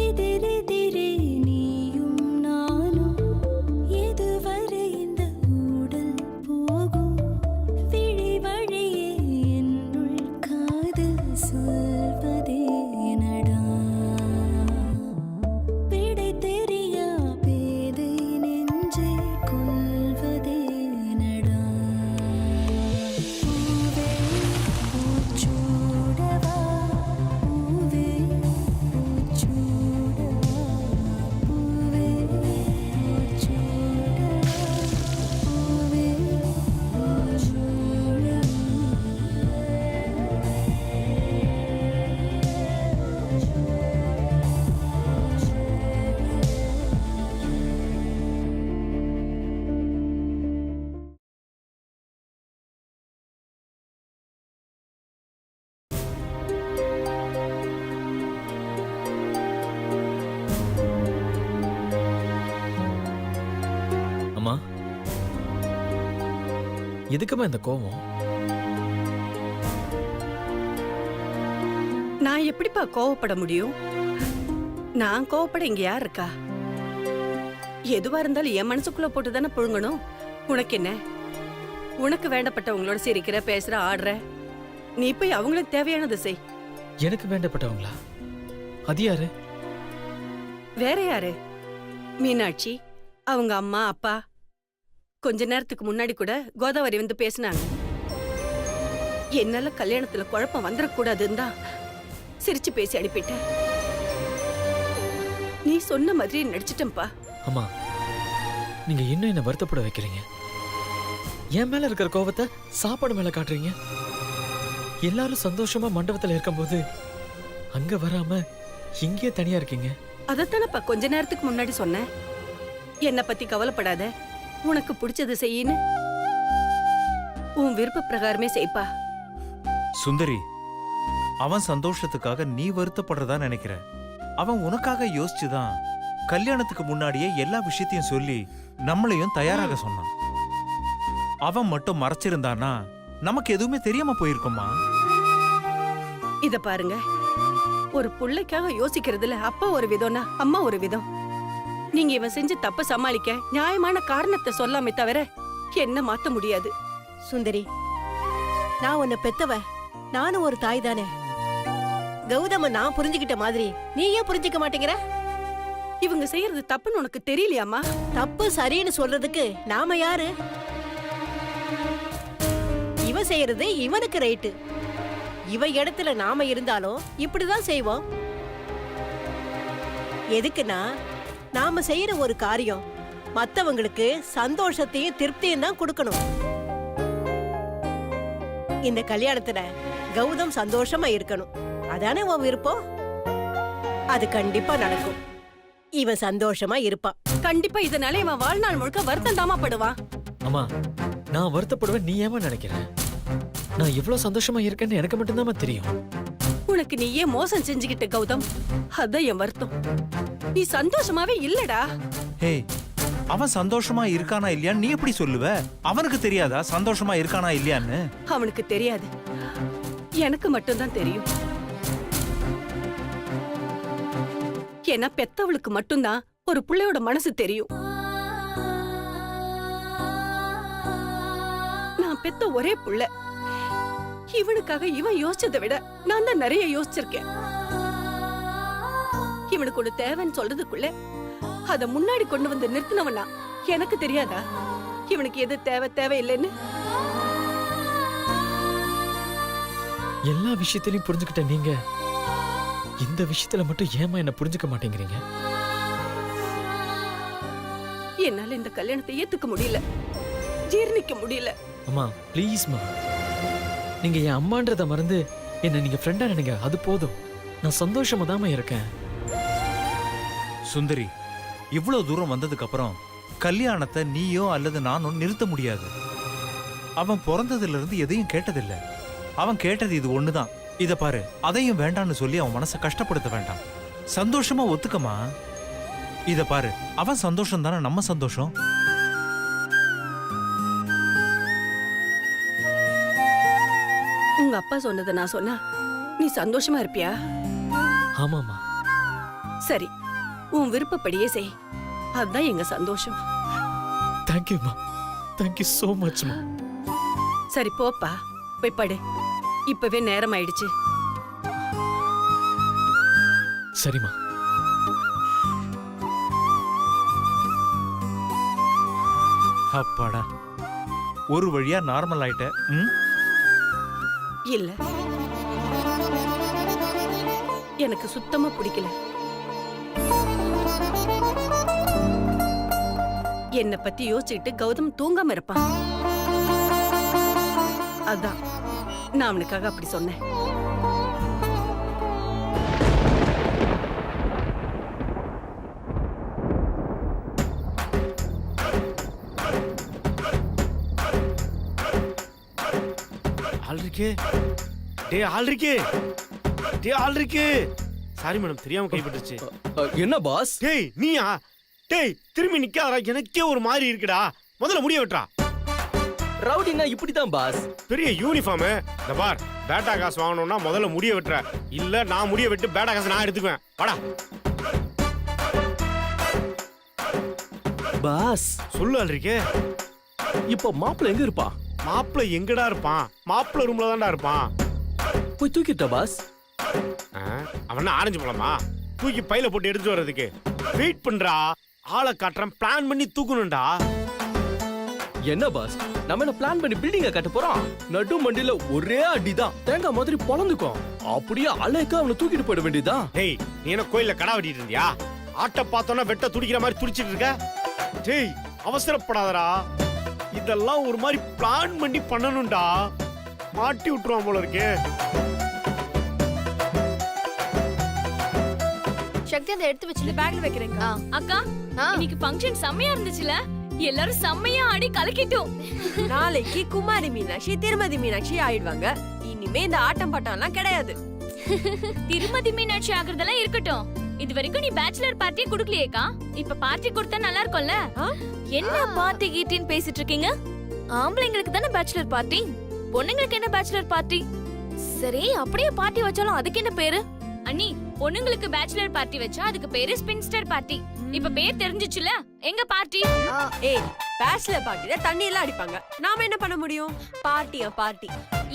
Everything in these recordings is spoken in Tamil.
எதிரெதிரே நீயும் நானும் எதுவரை இந்த ஊடல் போகும் விழி வழியே என்னுள் காதல் சொல்வதே நடா விடை தெரியா பேதை நெஞ்சை கொள்வதே நடா பூவே பூச்சூடவா பூவே பூச்சூடவா பூவே பூச்சூடவா பூவே அம்மா, எதுக்குமா இந்த கோவம்? நான் எப்படிப்பா கோவப்பட முடியும்? நான் கோவப்பட இங்க யார் இருக்கா? எதுவா இருந்தாலும் என் மனசுக்குள்ள போட்டு தானே புழுங்கணும். உனக்கு என்ன? உனக்கு வேண்டப்பட்டவங்களோட சிரிக்கிற, பேசுற, ஆடுற. நீ போய் அவங்களுக்கு தேவையானது செய். எனக்கு வேண்டப்பட்டவங்களா? அது யாரு? வேற யாரு? மீனாட்சி, அவங்க அம்மா அப்பா. கொஞ்ச நேரத்துக்கு முன்னாடி கூட கோதாவரி வந்து பேசினாங்க. என்னால கல்யாணத்துல குழப்பம் வந்துடக்கூடாதுன்னு தான் சிரிச்சு பேசி அனுப்பிட்டேன். நீ சொன்ன மாதிரி நடிச்சிட்டேன்பா. அம்மா, நீங்க இன்னும் என்ன வருத்தப்பட வைக்கிறீங்க? என் மேல இருக்கிற கோபத்தை சாப்பாடு மேல காட்டுறீங்க. எல்லாரும் சந்தோஷமா மண்டபத்துல இருக்கும்போது அங்க வராம இங்கே தனியா இருக்கீங்க. அதத்தானப்பா கொஞ்ச நேரத்துக்கு முன்னாடி சொன்னேன். என்ன பத்தி கவலைப்படாத, உனக்கு பிடிச்சது செய்யின்னு. உன் விருப்ப பிரகாரமே செய்ப்பா. சுந்தரி, அவன் சந்தோஷத்துக்காக நீ வருத்தப்படுறதா நினைக்கிற. அவன் உனக்காக யோசிச்சுதான் கல்யாணத்துக்கு முன்னாடியே எல்லா விஷயத்தையும் சொல்லி நம்மளையும் தயாராக சொன்னான். அவன் மட்டும் மறைச்சிருந்தானா நமக்கு எதுவுமே தெரியாம போயிருக்குமா? இத பாருங்க, ஒரு புள்ளைக்காக யோசிக்கிறதுல அப்பா ஒரு விதம்னா அம்மா ஒரு விதம். நீங்க இவன் செஞ்ச தப்ப சமாளிக்க நியாயமான காரணத்தை சொல்லாமே தவிர என்ன மாத்த முடியாது. சுந்தரி, நான் உன்னை பெத்தவ, நானும் ஒரு தாய் தானே. கௌதம நான் புரிஞ்சுக்கிட்ட மாதிரி நீ ஏன் புரிஞ்சுக்க மாட்டேங்கிற? இவங்க செய்யறது தப்புன்னு உனக்கு தெரியலையாமா? தப்பு சரின்னு சொல்றதுக்கு நாம யாரு? இவன் செய்யறது இவனுக்கு ரைட்டு. இவ இடத்துல நாம இருந்தாலும் இப்படிதான் செய்வோம். எதுக்குன்னா நாம செய்யற ஒரு காரியம் மத்தவங்களுக்கு சந்தோஷத்தையும் திருப்தியும் தான் கொடுக்கணும். இந்த கல்யாணத்துல கௌதம் சந்தோஷமா இருக்கணும், அதானே உன் விருப்பம். அது கண்டிப்பா நடக்கும். இவன் சந்தோஷமா இருப்பான். கண்டிப்பா இதனால இவன் வாழ்நாள் முழுக்க வருத்தம் தாமா படுவான். அம்மா, நான் வருத்தப்படுவேன் நீ ஏமா நினைக்கிற? நான் எவ்வளவு சந்தோஷமா இருக்கேன்னு எனக்கு மட்டும்தான் தெரியும். உனக்கு நீயே மோசம் செஞ்சுக்கிட்ட கௌதம், அதான் என் வருத்தம். நீ சந்தோஷமாவே இல்லடா. ஹே, அவன் சந்தோஷமா இருக்கானா இல்லையான்னு நீ எப்படி சொல்லுவ? அவனுக்கு தெரியாதா சந்தோஷமா இருக்கானா இல்லையான்னு? அவனுக்கு தெரியாது, எனக்கு மட்டும்தான் தெரியும். ஏன்னா பெத்தவளுக்கு மட்டும்தான் ஒரு பிள்ளையோட மனசு தெரியும். நான் பெத்த ஒரே புள்ள. இவனுக்காக இவன் யோசிச்சதை விட நான் தான் நிறைய யோசிச்சிருக்கேன். இவனுக்கு ஒரு தேவைன்னு சொல்றதுக்குள்ள அத முன்னாடி கொண்டு வந்து நிறுத்தினவனா எனக்கு தெரியாதா இவனுக்கு எது தேவை தேவையில்லைன்னு? எல்லா விஷயத்திலையும் புரிஞ்சுக்கிட்ட நீங்க இந்த விஷயத்துல மட்டும் ஏமா என்ன புரிஞ்சுக்க மாட்டேங்கிறீங்க? என்னால இந்த கல்யாணத்தை ஏத்துக்க முடியல, ஜீர்ணிக்க முடியல. அம்மா ப்ளீஸ்மா, நீங்க என் அம்மான்றத மறந்து என்ன நீங்க ஃப்ரெண்டா நினைங்க, அது போதும். நான் சந்தோஷமா தாமா இருக்கேன். சுந்தரி, இவ்வளவு தூரம் வந்ததுக்கு அப்புறம் கல்யாணத்தை நீயோ அல்லது நானோ நிறுத்த முடியாது. அவன் பிறந்ததுல இருந்து எதையும் கேட்டதில்லை. அவன் கேட்டது இது ஒண்ணுதான். இத பாரு, அதையும் வேண்டான்னு சொல்லி அவன் மனசை கஷ்டப்படுத்த வேண்டாம். சந்தோஷமா ஒத்துக்கமா. இத பாரு, அவன் சந்தோஷம் தானே நம்ம சந்தோஷம். உங்க அப்பா சொன்னதை நான் சொன்னா நீ சந்தோஷமா இருப்பியா? ஆமாமா, சரி, உன் விருப்பப்படியே செய். அதுதான் எங்க சந்தோஷம். தேங்க்யூம்மா, தேங்க்யூ ஸோ மச்மா. சரி போப்பா, போய் படு. இப்பவே நேரம் ஆயிடுச்சு. சரிம்மா. அப்பாடா, ஒரு வழியா நார்மல் ஆயிட்ட. இல்ல, எனக்கு சுத்தமா பிடிக்கல. என்னை பத்தி யோசிச்சுட்டு கௌதம் தூங்காம இருப்பான். அதான் நான் அவனுக்காக அப்படி சொன்னேன். ஆல்ரிக்கே டே ஆல்ரிக்கே டே ஆல்ரிக்கே சாரி மேடம், தெரியாம கைப்பட்டுச்சு. என்ன பாஸ்? டேய் நீயா? டேய் திரும்பி நிக்காதடா, எனக்கே ஒரு மாதிரி இருக்குடா. முதல்ல முடிய வெட்றா. ரவுடினா இப்படிதான் பாஸ். பெரிய யூனிஃபார்ம். இந்த பார், பேட்டா காசு வாங்கணும்னா முதல்ல முடிய வெட்ற. இல்ல நான் முடிய வெட்டு பேட்டா காசு நான் எடுத்துக்குவேன். வாடா. பாஸ், சொல்லு ஆல்ரிக்கே. இப்போ மாப்பிள்ள எங்க இருப்பா? மாப்பிள்ள எங்கடா இருப்பான்? மாப்பிள்ள ரூம்ல தான்டா இருப்பான். போய் தூக்கிட்ட பாஸ். அவன் ஆரஞ்சு பழமா தூக்கி பையில போட்டு எடுத்து வர்றதுக்கு வெயிட் பண்றா. ஆளை காட்டுறேன், பிளான் பண்ணி தூக்கணும்டா. என்ன பாஸ், நம்ம என்ன பிளான் பண்ணி பில்டிங்க கட்ட போறோம்? நடு மண்டியில ஒரே அடிதான், தேங்காய் மாதிரி பொழந்துக்கும். அப்படியே அலைக்க அவனை தூக்கிட்டு போயிட வேண்டியதுதான். டேய் நீ என்ன கோயில்ல கடா வெட்டிட்டு இருந்தியா? ஆட்ட பார்த்தோன்னா வெட்ட துடிக்கிற மாதிரி துடிச்சிட்டு இருக்க. டேய் அவசரப்படாதடா, இதெல்லாம் ஒரு மாதிரி பிளான் பண்ணி பண்ணணும்டா. மாட்டி விட்டுருவான் போல இருக்கே. சக்தி அதை எடுத்து வச்சு பேக்ல வைக்கிறேங்க. அக்கா, இன்னைக்கு ஃபங்க்ஷன் செம்மையா இருந்துச்சுல? எல்லாரும் செம்மையா ஆடி கலக்கிட்டோம். நாளைக்கு குமாரி மீனாட்சி திருமதி மீனாட்சி ஆயிடுவாங்க. இனிமே இந்த ஆட்டம் பாட்டம் எல்லாம் கிடையாது. திருமதி மீனாட்சி ஆகுறதெல்லாம் இருக்கட்டும். இது வரைக்கும் நீ பேச்சுலர் பார்ட்டி குடுக்கலையேக்கா? இப்ப பார்ட்டி கொடுத்தா நல்லா இருக்கும்ல? என்ன பார்ட்டி கீட்டின்னு பேசிட்டு இருக்கீங்க? ஆம்பளைங்களுக்கு தானே பேச்சுலர் பார்ட்டி, பொண்ணுங்களுக்கு என்ன பேச்சுலர் பார்ட்டி? சரி, அப்படியே பார்ட்டி வச்சாலும் அதுக்கு என்ன பேரு? அண்ணி, பொண்ணுங்களுக்கு பேச்சுலர் பார்ட்டி வச்சா அதுக்கு பேரு ஸ்பின்ஸ்டர் பார்ட்டி. இப்ப பேர் தெரிஞ்சிச்சுல, எங்க பார்ட்டி? ஏய், பேச்சுலர் பார்ட்டில தண்ணி எல்லாம் அடிப்பாங்க. நாம என்ன பண்ண முடியும்? பார்ட்டியா பார்ட்டி.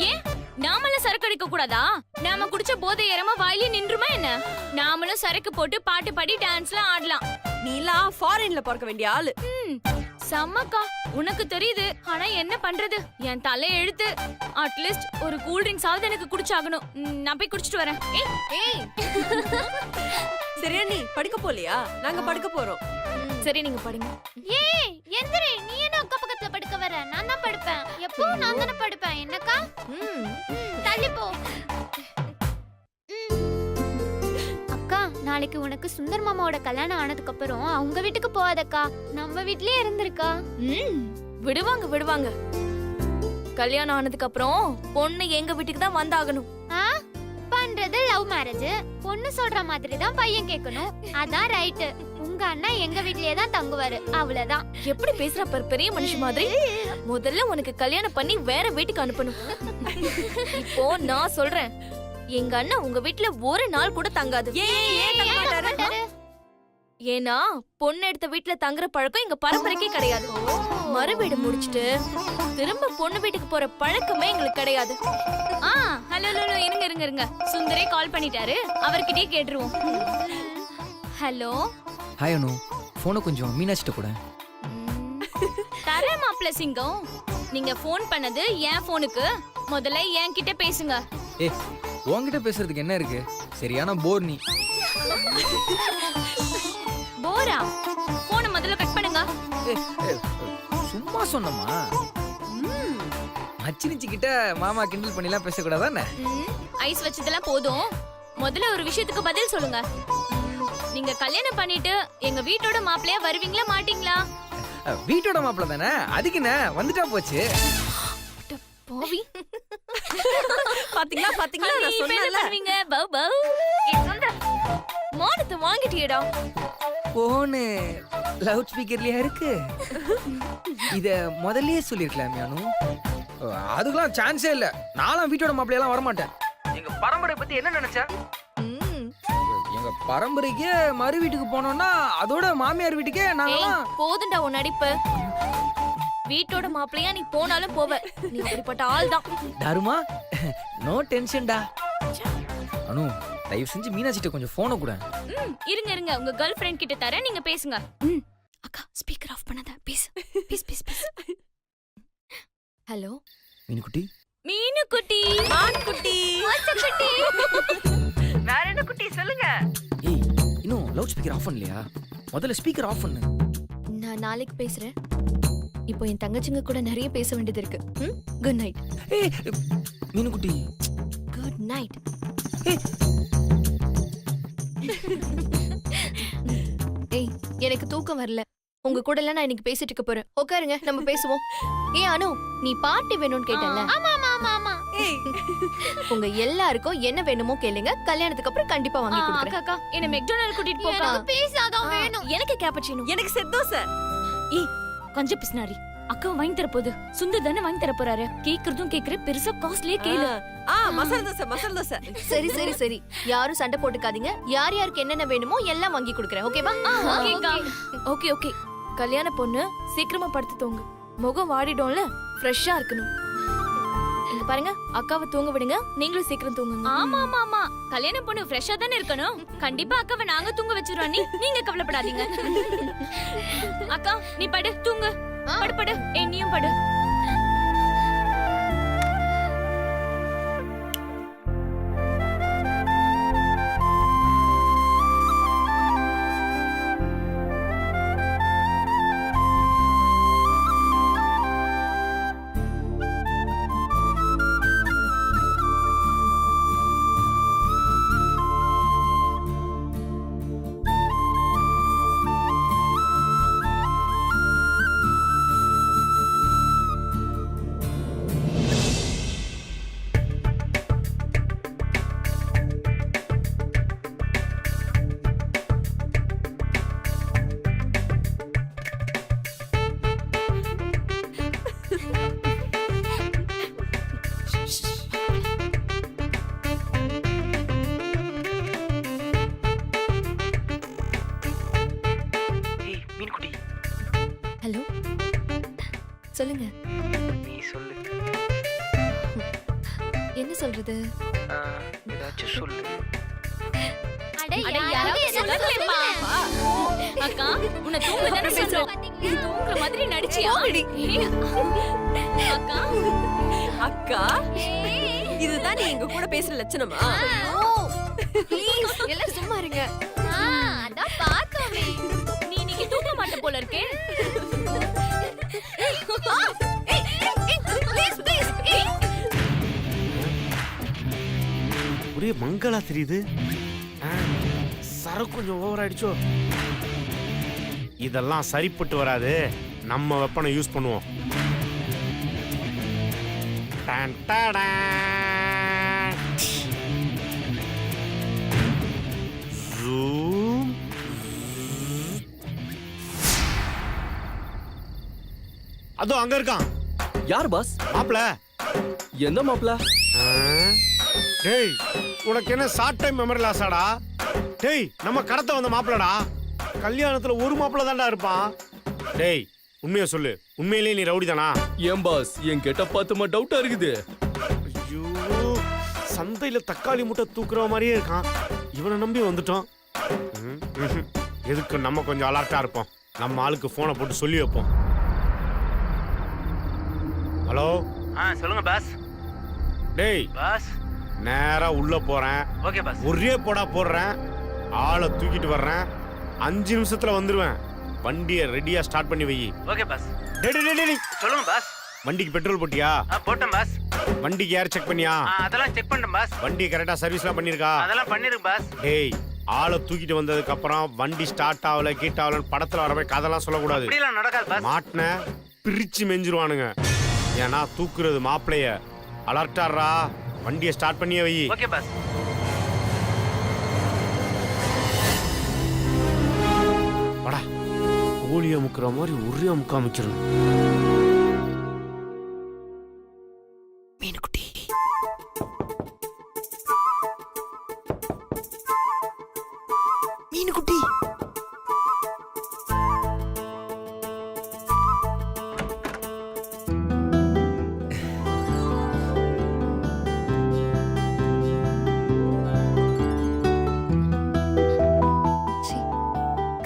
ஏன் நாமெல்லாம் சரக்கு அடிக்க கூடாதா? நாம குடிச்ச போதை ஏறமா வாயிலே நின்றுமா என்ன? நாமளும் சரக்கு போட்டு பாட்டு பாடி டான்ஸ்லாம் ஆடலாம். நீலாம் ஃபாரின்ல பிறக்க வேண்டிய ஆளு. சம்மக்கா, உனக்கு தெரியுது. ஆனா என்ன பண்றது, என் தலை எழுத்து. அட்லீஸ்ட் ஒரு கூல் ட்ரிங்க்ஸ் ஆவது எனக்கு குடிச்சாகணும். நான் போய் குடிச்சிட்டு வரேன். ஏய் சரியா, நீ படுக்க போலியா? நாங்க படுக்க போறோம். சரி, நீங்க படுங்க. ஏய் எந்திரே, நீ என்ன அக்கா பக்கத்துல படுக்க வர? நான் தான் படுப்பேன். எப்போ நான் தானே படுப்பேன். என்னக்கா? தள்ளி போ. அக்கா, நாளைக்கு உனக்கு சுந்தர் மாமாவோட கல்யாணம் ஆனதுக்கு அப்புறம் அவங்க வீட்டுக்கு போகாதக்கா, நம்ம வீட்லயே இருந்திருக்கா. விடுவாங்க விடுவாங்க. கல்யாணம் ஆனதுக்கு அப்புறம் பொண்ணு எங்க வீட்டுக்கு தான் வந்தாகணும். பண்றது லவ் மேரேஜ். பொண்ணு சொல்ற மாதிரி தான் பையன் கேட்கணும். அதான் ரைட். உங்க அண்ணா எங்க வீட்லயே தான் தங்குவாரு, அவ்வளவுதான். எப்படி பேசுற பாரு, பெரிய மனுஷ மாதிரி. முதல்ல உனக்கு கல்யாணம் பண்ணி வேற வீட்டுக்கு அனுப்பணும். இப்போ நான் சொல்றேன், எங்க அண்ணன் உங்க வீட்ல ஒரு நாள் கூட தங்காது. ஏன்னா பொண்ணு எடுத்த வீட்ல தங்குற பழக்கம் எங்க பரம்பரைக்கே கிடையாது. மறு வீடு முடிச்சிட்டு திரும்ப பொண்ணு வீட்டுக்கு போற பழக்கமே எங்களுக்கு கிடையாது. ஹலோ இருங்க இருங்க இருங்க, சுந்தரே கால் பண்ணிட்டாரு, அவர்கிட்டயே கேட்டுருவோம். ஹலோ. ஹாய் அனு, போனை கொஞ்சம் மீனாட்சிட்ட கூட. தரே மாப்ள சிங்கம், நீங்க போன் பண்ணது என் போனுக்கு. முதல்ல என் கிட்ட பேசுங்க. ஏ, உன்கிட்ட பேசுறதுக்கு என்ன இருக்கு? சரியான போர் நீ. போரா? போனை முதல்ல கட் பண்ணுங்க. சும்மா சொன்னமா? மச்சினிச்சி கிட்ட மாமா கிண்டல் பண்ணிலாம் பேசக்கூடாதானே? ஐஸ் வச்சதெல்லாம் போதும். முதல்ல ஒரு விஷயத்துக்கு பதில் சொல்லுங்க. நீங்க கல்யாணம் பண்ணிட்டு எங்க வீட்டோட மாப்பிள்ளையா வருவீங்களா மாட்டீங்களா? வீட்டோட மாப்பிள்ள தானே, அதுக்கு என்ன, வந்துட்டா போச்சு. போவி. பாத்தீங்களா பாத்தீங்களா, நான் சொன்னேன்ல. பண்ணுவீங்க பௌ பௌ. மானத்தை வாங்கிட்டியடா. போனு லவுட் ஸ்பீக்கர்லயா இருக்கு? இத முதல்லயே சொல்லிருக்கலாமே அனு. அதுக்கெல்லாம் சான்ஸே இல்ல. நானும் வீட்டோட மாப்பிள்ளையெல்லாம் வரமாட்டேன். எங்க பரம்பரை பத்தி என்ன நினைச்ச? எங்க பரம்பரைக்கே மறு வீட்டுக்கு போனோம்னா அதோட மாமியார் வீட்டுக்கே நாங்களாம் போதுண்டா உன் நடிப்பு. வீட்டோட மாப்பிள்ளையா நீ போனாலும் போவ. நீ அப்படிப்பட்ட ஆள் தான். தருமா நோ டென்ஷன்டா. அனு தயவு செஞ்சு மீனாட்சிட்ட கொஞ்சம் போனை கூட. இருங்க இருங்க, உங்க கேர்ள் ஃப்ரெண்ட் கிட்ட தரேன், நீங்க பேசுங்க. அக்கா ஸ்பீக்கர் ஆஃப் பண்ணாத, பேசு பேசு பேசு பேசு. ஹலோ மீனுக்குட்டி. மீனுக்குட்டி. மான்குட்டி. மான்குட்டி. வேற என்ன குட்டி சொல்லுங்க. ஏய் இன்னும் லவுட் ஸ்பீக்கர் ஆஃப் பண்ணலையா? முதல்ல ஸ்பீக்கர் ஆஃப் பண்ணு. நான் நாளைக்கு பேசுறேன். இப்போ என் தங்கச்சிங்க கூட நிறைய பேச வேண்டியது இருக்கு. Good night. ஏய் மீனுக்குட்டி. Good night. ஏய் எனக்கு தூக்கம் வரல. உங்க கூட எல்லாம் நான் இன்னைக்கு பேசிட்டு இருக்க போறேன். உட்காருங்க, நம்ம பேசுவோம். ஏய் அனு, நீ பார்ட்டி வேணும்னு கேட்டல? ஆமா ஆமா ஆமா ஆமா. உங்க எல்லாருக்கும் என்ன வேணுமோ கேளுங்க, கல்யாணத்துக்கு அப்புறம் கண்டிப்பா வாங்கி கொடுக்குறேன். அக்கா என்ன மெக்டொனால்ட் கூட்டிட்டு போக்கா. எனக்கு பீஸா தான் வேணும். எனக்கு கேப்பச்சினோ. எனக்கு செத்தோசை. ஏய் கொஞ்சம் பிஸ்னாரி. அக்கா வாங்கி தர போகுது. சுந்தர் தானே வாங்கி தர போறாரு. கேக்குறதும் கேக்குற, பெருசா காஸ்ட்லியே கேளு. மசாலா தோசை மசாலா தோசை. சரி சரி சரி, யாரும் சண்டை போட்டுக்காதீங்க. யார் யாருக்கு என்னென்ன வேணுமோ எல்லாம் வாங்கி கொடுக்குறேன். ஓகேவா? Okay okay. கல்யாண பொண்ணு சீக்கிரமா படுத்து தூங்கு. முகம் வாடிடும்ல, ஃப்ரெஷ்ஷா இருக்கணும். இங்க பாருங்க, அக்காவை தூங்க விடுங்க, நீங்களும் சீக்கிரம் தூங்குங்க. ஆமா ஆமா ஆமா, கல்யாண பொண்ணு ஃப்ரெஷ்ஷா தானே இருக்கணும். கண்டிப்பா அக்காவை நாங்க தூங்க வச்சிருவோம். நீங்க கவலைப்படாதீங்க. அக்கா நீ படு, தூங்கு. படு படு. நீயும் படு. ஹலோ சொல்லுங்க. நீ சொல்லு. என்ன சொல்றது? ஏதாச்சும் சொல்லு. அட யாராவது என்ன சொல்லுங்க. அக்கா உன்னை தூங்க தானே சொல்றேன். நீ தூங்குற மாதிரி நடிச்சியா? அக்கா அக்கா இதுதான் நீ எங்க கூட பேசுற லட்சணமா? ப்ளீஸ் எல்லாரும் சும்மா இருங்க. அதான் பாக்கவே. நீ இன்னைக்கு தூங்க மாட்ட போல இருக்கே. ஒரே மங்களா தெரியுது. சரக்கு கொஞ்சம் ஓவர் ஆயிடுச்சோ. இதெல்லாம் சரிப்பட்டு வராது. நம்ம வெப்பனை யூஸ் பண்ணுவோம். டான் டாடான். Zoom. அதோ அங்க இருக்கான். யார் பாஸ்? மாப்ள. எந்த மாப்ள? டேய் உனக்கு என்ன ஷார்ட் டைம் மெமரி லாஸாடா? டேய் நம்ம கடத்த வந்த மாப்பிளடா. கல்யாணத்துல ஒரு மாப்பிள தான்டா இருப்பான். டேய் உண்மையை சொல்லு, உண்மையிலேயே நீ ரவுடி தானா? ஏன் பாஸ் என் கெட்ட பார்த்துமா டவுட்டா இருக்குது. ஐயோ சந்தையில தக்காளி மூட்டை தூக்குற மாதிரியே இருக்கான். இவனை நம்பி வந்துட்டோம். எதுக்கு நம்ம கொஞ்சம் அலர்ட்டா இருப்போம். நம்ம ஆளுக்கு போனை போட்டு சொல்லி வைப்போம். ஹலோ. சொல்லுங்க பாஸ். டேய் பாஸ் நேரா உள்ள போறேன். Okay boss. ஒரே போடா போடுறேன். ஆளை தூக்கிட்டு வர்றேன். 5 நிமிஷத்துல வந்துருவேன். வண்டியை ரெடியா ஸ்டார்ட் பண்ணி வை. Okay pass. டேய் சொல்லுங்க பாஸ். வண்டிக்கு பெட்ரோல் போட்டியா? போட்டேன் பாஸ். வண்டிக்கு ஏர் செக் பண்ணியா? அதெல்லாம் செக் பண்ணேன் பாஸ். வண்டி கரெக்டா சர்வீஸ்லாம் பண்ணிருக்கா? அதெல்லாம் பண்ணிருக்கு பாஸ். டேய் ஆளை தூக்கிட்டு வந்ததுக்கு அப்புறம் வண்டி ஸ்டார்ட் ஆகல கீட் ஆகலன்னு படத்துல வர மாதிரி கதெல்லாம் சொல்லக்கூடாது. அப்படிலாம் நடக்காது பாஸ். மாட்டின பிரிச்சு மெஞ்சிருவானுங்க. ஏன்னா தூக்குறது மாப்பிளைய. அலர்ட்டாடுறா. வண்டியை ஸ்டார்ட் பண்ணியே வை. Okay pass. வாடா. கோழியை முக்கிற மாதிரி ஒரே முக்கா முக்கிரணும். மீனுக்குட்டி. மீன் குட்டி.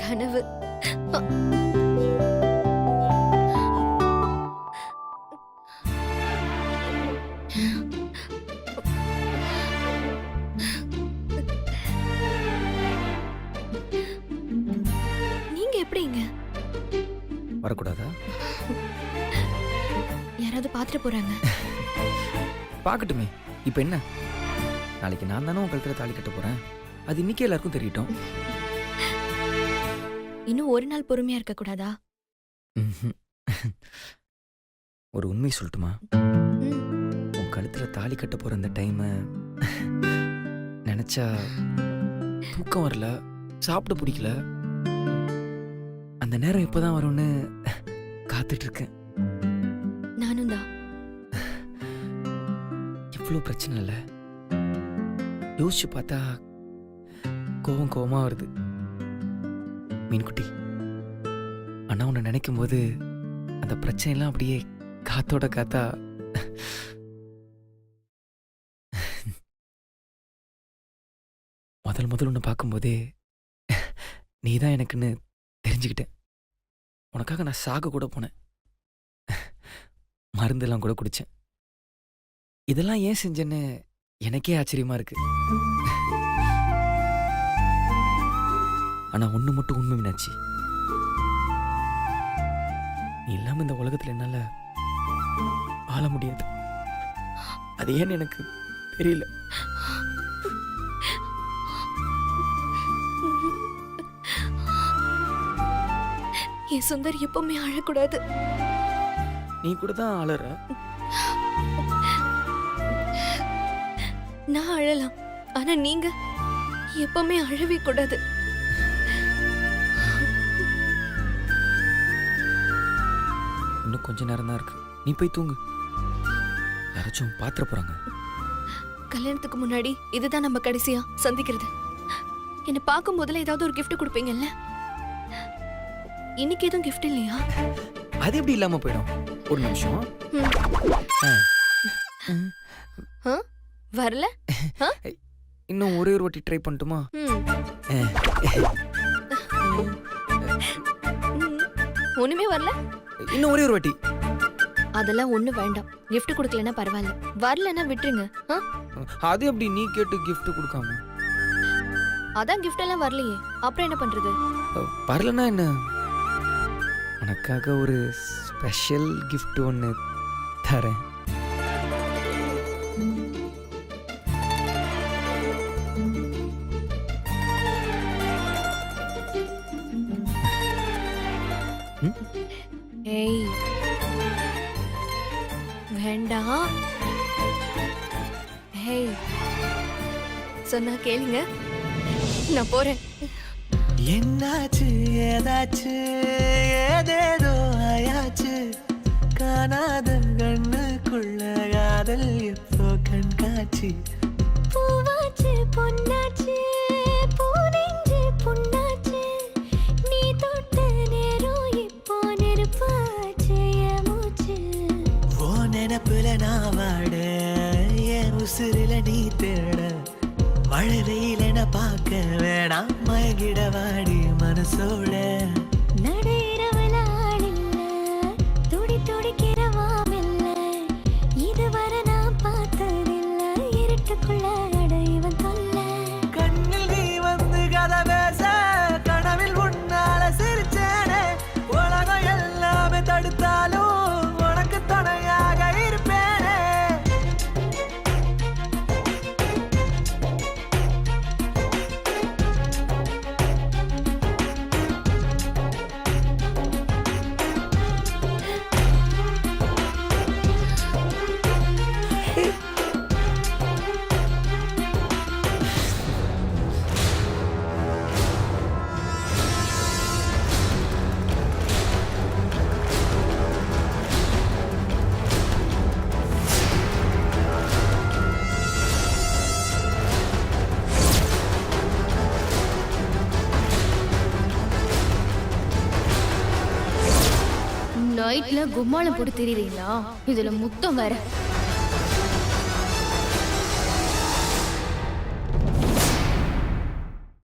கனவு. நீங்க எப்படிங்க? வரக்கூடாதா? யாராவது பாத்துட்டு போறாங்க. பார்க்கட்டுமே. இப்போ என்ன? நாளைக்கு நான் தானே உன் கழுத்துல தாலி கட்ட போறேன். அது இன்னைக்கே எல்லாருக்கும் தெரியட்டும். இன்னும் ஒரு நாள் பொறுமையா இருக்க கூடாதா? ம்ஹும். ஒரு உண்மை சொல்லட்டுமா? உன் கழுத்துல தாலி கட்ட போற அந்த டைமை நினைச்சா தூக்கம் வரல, சாப்பிட பிடிக்கல. அந்த நேரம் எப்பதான் வரும்னு காத்துட்டு இருக்கேன். நானும் தான். இவ்வளோ பிரச்சனை இல்லை. யோசிச்சு பார்த்தா கோவமா வருது. மீன்குட்டி, அண்ணா உன்னை நினைக்கும் போது அந்த பிரச்சனைலாம் அப்படியே காத்தோட காத்தா முதல் ஒன்று பார்க்கும்போதே நீ தான் எனக்குன்னு தெரிஞ்சுக்கிட்டேன். உனக்காக நான் சாக கூட போனேன். மருந்தெல்லாம் கூட குடித்தேன். இதெல்லாம் ஏன் செஞ்சேன்னு எனக்கே ஆச்சரியமா இருக்கு. ஆனா ஒண்ணு மட்டும் உண்மை மீனாட்சி, நீ இல்லாம இந்த உலகத்துல என்னால வாழ முடியாது. அது ஏன்னு எனக்கு தெரியல. என் சுந்தர் எப்பவுமே அழக்கூடாது. நீ கூட தான் அழற. நான் அழலாம், ஆனா நீங்க எப்பவுமே அழவே கூடாது. இன்னும் கொஞ்ச நேரம் தான் இருக்கு. நீ போய் தூங்கு. யாராச்சும் பாத்திர போறாங்க. கல்யாணத்துக்கு முன்னாடி இதுதான் நம்ம கடைசியா சந்திக்கிறது. என்ன பார்க்கும் போதுல ஏதாவது ஒரு gift கொடுப்பீங்கல்ல? இன்னைக்கு எதுவும் gift இல்லையா? அது எப்படி இல்லாம போயிடும்? ஒரு நிமிஷம். வரல? இன்னும் ஒரே ஒரு வாட்டி ட்ரை பண்ணட்டுமா? ஒண்ணுமே வரல? இன்னும் ஒரே ஒரு வாட்டி. அதெல்லாம் ஒண்ணு வேண்டாம். gift கொடுக்கலன்னா பரவாயில்ல, வரலன்னா விட்டுருங்க. அது எப்படி நீ கேட்டு gift கொடுக்காம? அதான் gift எல்லாம் வரலையே, அப்புறம் என்ன பண்றது? வரலன்னா என்ன? உனக்காக ஒரு ஸ்பெஷல் gift ஒன்று தரேன். ஏய், வேண்டாம். ஏய், சொன்னா கேளுங்க, நான் போறேன். என்னாச்சு ஏதாச்சு ஏதேதோ ஆயாச்சு, காணாத கண்ணுக்குள்ள காதல் எப்போ கண்காட்சி. பூவாச்சு பொன்னாச்சு பூனெஞ்சு புண்ணாச்சு, நீ தொட்ட நேரம் இப்போ நெருப்பாச்சு என் மூச்சு. ஓ நினப்புல நான் வாட, என் உசுருல நீ தேட, மழை வெயிலென பார்க்க வேணாம் மயங்கிட வாடி மனசோட. நடையிறவல ஆளில்ல, துடி துடிக்கிறவாமில்ல, இதுவரை நான் பார்த்ததில்ல, இருட்டுக்குள்ள அடைவன் தொல்ல. கண்ணில் நீ வந்து கதை பேச, கனவில் உன்னால சிரிச்சேனே, உலகம் எல்லாமே தடுத்தாலும் உனக்கு துணையாக இருப்பேனே. நைட்ல கும்மாளம் போட்டு திரிறீங்களா? இதுல முத்தம் வேற.